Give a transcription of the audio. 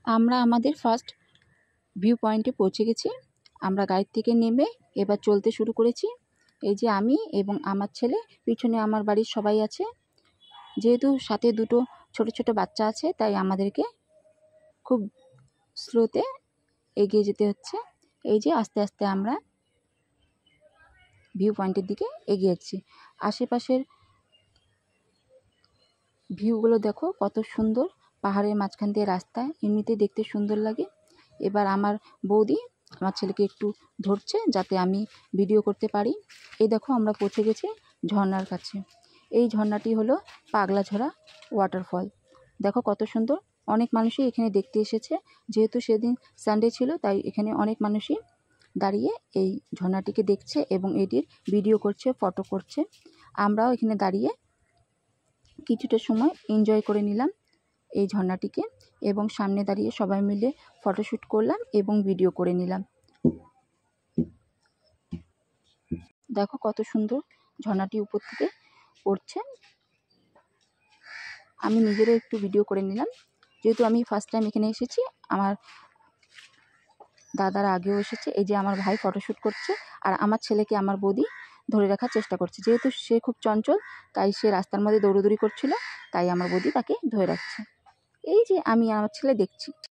আমরা আমাদের first view পয়েন্টে পৌঁছে গেছি। আমরা গাড়ি থেকে নেমে এবার চলতে শুরু করেছি। এই যে আমি এবং আমার ছেলে, পিছনে আমার বাড়ির সবাই আছে। যেহেতু সাথে দুটো ছোট ছোট বাচ্চা আছে, তাই আমাদেরকে খুব স্লোতে এগিয়ে যেতে হচ্ছে। এই যে আস্তে আস্তে আমরা ভিউ পয়েন্টের দিকে এগিয়ে যাচ্ছি। আশেপাশের ভিউগুলো দেখো কত সুন্দর, পাহাড়ের মাঝখান দিয়ে রাস্তা, এমনিতে দেখতে সুন্দর লাগে। এবার আমার বৌদি আমার ছেলেকে একটু ধরছে যাতে আমি ভিডিও করতে পারি। এই দেখো আমরা পৌঁছে গেছি ঝর্ণার কাছে। এই ঝর্ণাটি হলো পাগলাঝরা ওয়াটারফল। দেখো কত সুন্দর, অনেক মানুষই এখানে দেখতে এসেছে। যেহেতু সেদিন সানডে ছিল, তাই এখানে অনেক মানুষই দাঁড়িয়ে এই ঝর্ণাটিকে দেখছে এবং এটির ভিডিও করছে, ফটো করছে। আমরাও এখানে দাঁড়িয়ে কিছুটা সময় এনজয় করে নিলাম এই ঝর্ণাটিকে, এবং সামনে দাঁড়িয়ে সবাই মিলে ফটোশ্যুট করলাম এবং ভিডিও করে নিলাম। দেখো কত সুন্দর ঝর্ণাটি উপর থেকে পড়ছে। আমি নিজেরও একটু ভিডিও করে নিলাম। যেহেতু আমি ফার্স্ট টাইম এখানে এসেছি, আমার দাদারা আগেও এসেছে। এই যে আমার ভাই ফটোশ্যুট করছে, আর আমার ছেলেকে আমার বৌদি ধরে রাখার চেষ্টা করছে। যেহেতু সে খুব চঞ্চল, তাই সে রাস্তার মধ্যে দৌড়াদৌড়ি করছিল, তাই আমার বৌদি তাকে ধরে রাখছে। এই যে আমি আমার ছেলে দেখছি।